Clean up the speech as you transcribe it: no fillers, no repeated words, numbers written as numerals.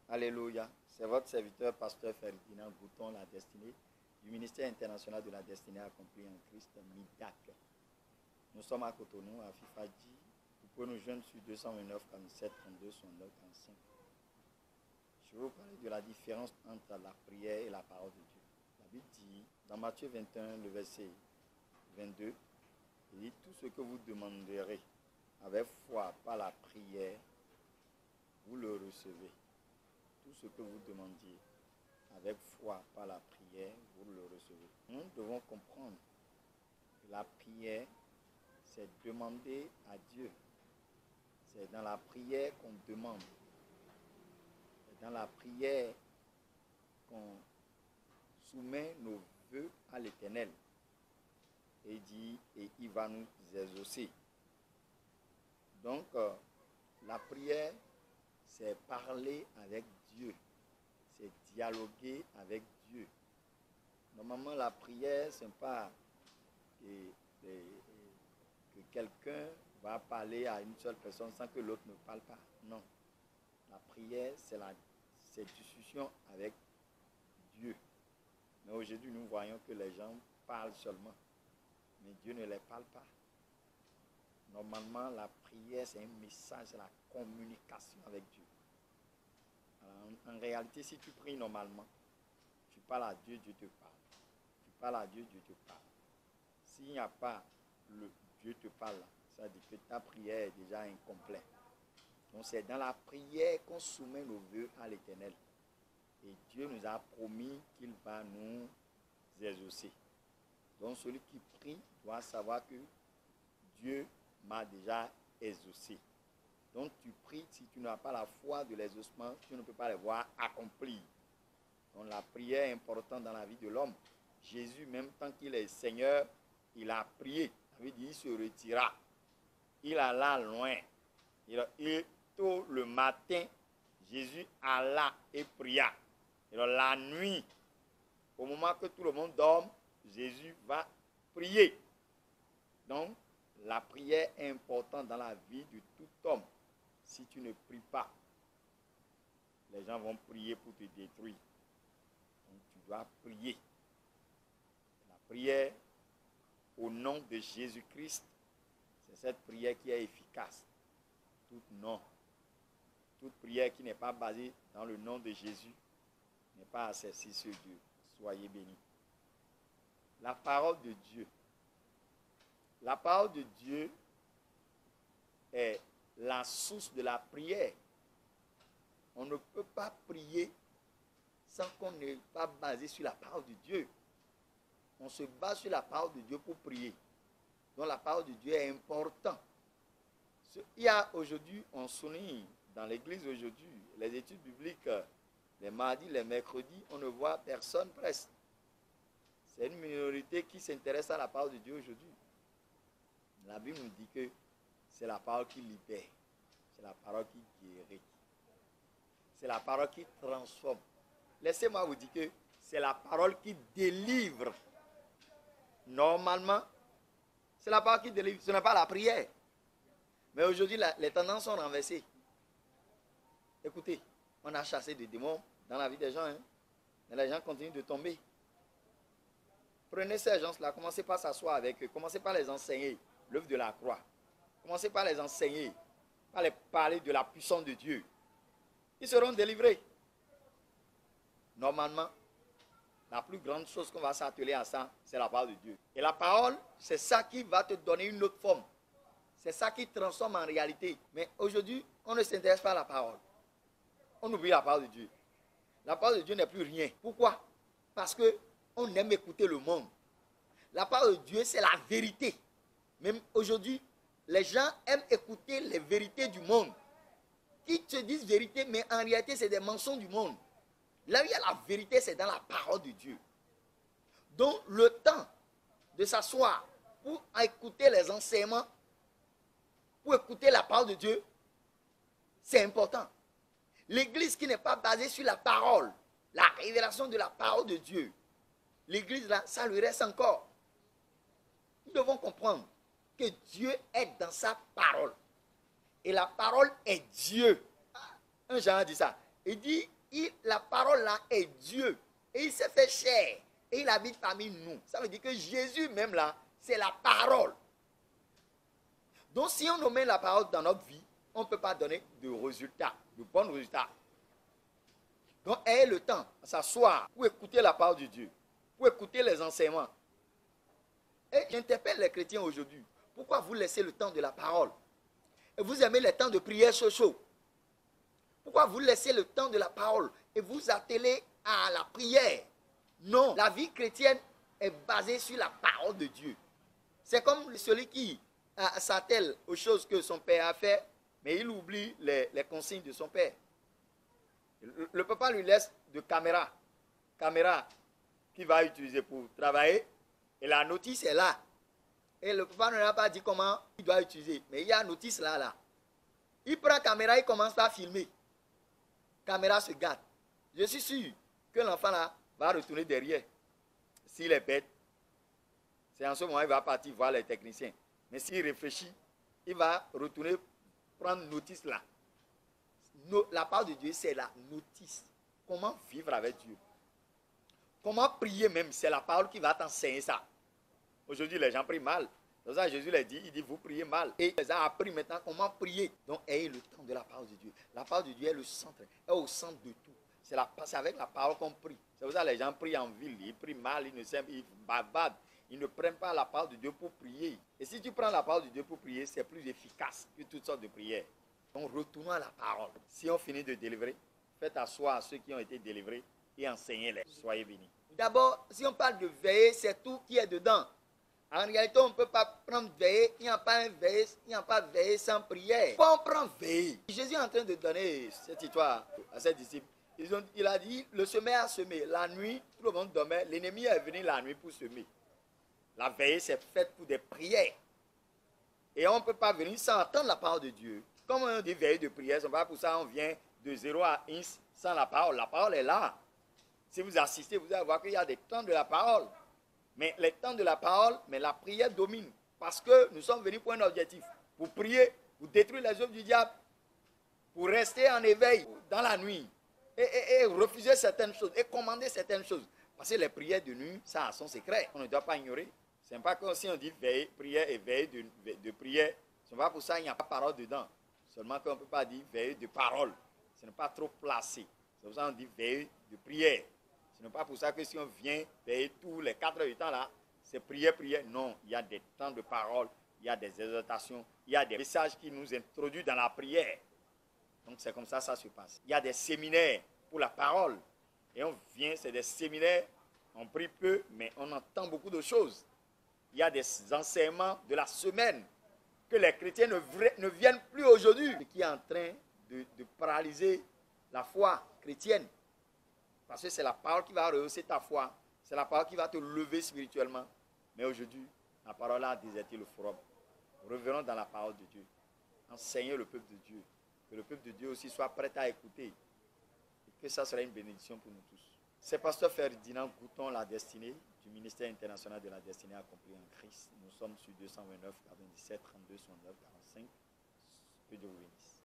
Alléluia. C'est votre serviteur, pasteur Ferdinand Bouton, la destinée du ministère international de la destinée accomplie en Christ, MIDAC. Nous sommes à Cotonou, à Fifadji. Vous pouvez nous joindre sur 229 47 32 69 35. Je vais vous parler de la différence entre la prière et la parole de Dieu. La Bible dit, dans Matthieu 21, le verset 22, il dit, tout ce que vous demanderez avec foi par la prière, vous le recevez. Tout ce que vous demandiez avec foi par la prière, vous le recevez. Nous devons comprendre que la prière, c'est demander à Dieu. C'est dans la prière qu'on demande. C'est dans la prière qu'on soumet nos vœux à l'Éternel. Et il dit, et il va nous exaucer. Donc, la prière, c'est parler avec Dieu. C'est dialoguer avec Dieu. Normalement, la prière, ce n'est pas que quelqu'un va parler à une seule personne sans que l'autre ne parle pas. Non. La prière, c'est discussion avec Dieu. Mais aujourd'hui, nous voyons que les gens parlent seulement. Mais Dieu ne les parle pas. Normalement, la prière, c'est un message, c'est la communication avec Dieu. Alors, en réalité, si tu pries normalement, tu parles à Dieu, Dieu te parle. Tu parles à Dieu, Dieu te parle. S'il n'y a pas le Dieu te parle, ça veut dire que ta prière est déjà incomplète. Donc, c'est dans la prière qu'on soumet nos vœux à l'Éternel. Et Dieu nous a promis qu'il va nous exaucer. Donc, celui qui prie doit savoir que Dieu m'a déjà exaucé. Donc tu pries, si tu n'as pas la foi de l'exaucement, tu ne peux pas les voir accomplir. Donc la prière est importante dans la vie de l'homme. Jésus, même tant qu'il est Seigneur, il a prié. Ça veut dire il se retira. Il alla loin. Et tôt le matin, Jésus alla et pria. Et la nuit, au moment que tout le monde dorme, Jésus va prier. Donc, la prière est importante dans la vie de tout homme. Si tu ne pries pas, les gens vont prier pour te détruire. Donc tu dois prier. La prière au nom de Jésus-Christ, c'est cette prière qui est efficace. Toute prière qui n'est pas basée dans le nom de Jésus n'est pas accessible sur Dieu. Soyez bénis. La parole de Dieu. La parole de Dieu est la source de la prière. On ne peut pas prier sans qu'on ne pas basé sur la parole de Dieu. On se base sur la parole de Dieu pour prier. Donc la parole de Dieu est importante. Il y a aujourd'hui, on souligne dans l'église aujourd'hui, les études bibliques, les mardis, les mercredis, on ne voit personne presque. C'est une minorité qui s'intéresse à la parole de Dieu aujourd'hui. La Bible nous dit que c'est la parole qui libère. C'est la parole qui guérit. C'est la parole qui transforme. Laissez-moi vous dire que c'est la parole qui délivre. Normalement, c'est la parole qui délivre. Ce n'est pas la prière. Mais aujourd'hui, les tendances sont renversées. Écoutez, on a chassé des démons dans la vie des gens. Mais les gens continuent de tomber. Prenez ces gens-là, commencez par s'asseoir avec eux. Commencez par les enseigner l'œuvre de la croix. Commencez par les enseigner, par les parler de la puissance de Dieu. Ils seront délivrés. Normalement, la plus grande chose qu'on va s'atteler à ça, c'est la parole de Dieu. Et la parole, c'est ça qui va te donner une autre forme. C'est ça qui transforme en réalité. Mais aujourd'hui, on ne s'intéresse pas à la parole. On oublie la parole de Dieu. La parole de Dieu n'est plus rien. Pourquoi? Parce qu'on aime écouter le monde. La parole de Dieu, c'est la vérité. Même aujourd'hui, les gens aiment écouter les vérités du monde. Qui te disent vérité, mais en réalité, c'est des mensonges du monde. Là où il y a la vérité, c'est dans la parole de Dieu. Donc, le temps de s'asseoir pour écouter les enseignements, pour écouter la parole de Dieu, c'est important. L'église qui n'est pas basée sur la parole, la révélation de la parole de Dieu, l'église là, ça lui reste encore. Nous devons comprendre que Dieu est dans sa parole. Et la parole est Dieu. Un Jean a dit ça. Il dit, la parole là est Dieu. Et il s'est fait chair. Et il habite parmi nous. Ça veut dire que Jésus même là, c'est la parole. Donc si on met la parole dans notre vie, on ne peut pas donner de résultats, de bons résultats. Donc ayez le temps à s'asseoir pour écouter la parole de Dieu, pour écouter les enseignements. Et j'interpelle les chrétiens aujourd'hui. Pourquoi vous laissez le temps de la parole? Et vous aimez les temps de prière chaud? Pourquoi vous laissez le temps de la parole et vous attelez à la prière? Non, la vie chrétienne est basée sur la parole de Dieu. C'est comme celui qui s'attelle aux choses que son père a fait, mais il oublie les consignes de son père. Le papa lui laisse de caméra qu'il va utiliser pour travailler, et la notice est là. Et le papa ne lui a pas dit comment il doit utiliser, mais il y a une notice là. Il prend la caméra, il commence à filmer. Caméra se gâte. Je suis sûr que l'enfant là va retourner derrière. S'il est bête, c'est en ce moment qu'il va partir voir les techniciens. Mais s'il réfléchit, il va retourner prendre notice là. La parole de Dieu, c'est la notice. Comment vivre avec Dieu? Comment prier même? C'est la parole qui va t'enseigner ça. Aujourd'hui, les gens prient mal. C'est pour ça que Jésus les dit, il dit, vous priez mal. Et il les a appris maintenant comment prier. Donc, ayez le temps de la parole de Dieu. La parole de Dieu est le centre, est au centre de tout. C'est avec la parole qu'on prie. C'est pour ça que les gens prient en ville, ils prient mal, ils bavardent. Ils ne prennent pas la parole de Dieu pour prier. Et si tu prends la parole de Dieu pour prier, c'est plus efficace que toutes sortes de prières. Donc, retournons à la parole. Si on finit de délivrer, faites asseoir ceux qui ont été délivrés et enseignez-les. Soyez bénis. D'abord, si on parle de veiller, c'est tout qui est dedans. En réalité, on ne peut pas prendre veiller, il n'y a pas un veiller, il n'y a pas veiller sans prière. Pourquoi on prend veiller? Jésus est en train de donner cette histoire à ses disciples. Il a dit, le semeur a semé. La nuit, tout le monde dormait. L'ennemi est venu la nuit pour semer. La veille, c'est faite pour des prières. Et on ne peut pas venir sans entendre la parole de Dieu. Comme on dit veille de prière, c'est pas pour ça qu'on vient de 0 à 1 sans la parole. La parole est là. Si vous assistez, vous allez voir qu'il y a des temps de la parole. Mais les temps de la parole, mais la prière domine. Parce que nous sommes venus pour un objectif. Pour prier, pour détruire les œuvres du diable. Pour rester en éveil dans la nuit. Et refuser certaines choses. Et commander certaines choses. Parce que les prières de nuit, ça a son secret. On ne doit pas ignorer. Ce n'est pas comme si on dit veille, prière et veille de prière. Ce n'est pas pour ça qu'il n'y a pas de parole dedans. Seulement qu'on ne peut pas dire veille de parole. Ce n'est pas trop placé. C'est pour ça qu'on dit veille de prière. Ce n'est pas pour ça que si on vient veiller tous les 4 heures du temps là, c'est prière. Non, il y a des temps de parole, il y a des exhortations, il y a des messages qui nous introduisent dans la prière. Donc c'est comme ça se passe. Il y a des séminaires pour la parole. Et on vient, c'est des séminaires, on prie peu, mais on entend beaucoup de choses. Il y a des enseignements de la semaine que les chrétiens ne viennent plus aujourd'hui. Ce qui est en train de paralyser la foi chrétienne. Parce que c'est la parole qui va rehausser ta foi. C'est la parole qui va te lever spirituellement. Mais aujourd'hui, la parole a déserté le forum. Revenons dans la parole de Dieu. Enseignez le peuple de Dieu. Que le peuple de Dieu aussi soit prêt à écouter. Et que ça sera une bénédiction pour nous tous. C'est Pasteur Ferdinand Gouton, la destinée du ministère international de la destinée accomplie en Christ. Nous sommes sur 229 97 32 69 45. Que Dieu vous bénisse.